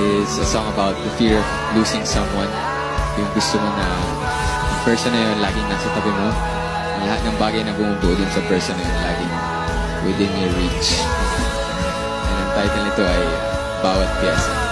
is a song about the fear of losing someone. Yung gusto mo na yung person na yun laging nasa tabi mo. Ang lahat ng bagay na bumubuo dun sa person na yun laging within your reach. And ang title nito ay Bawat Piyesa.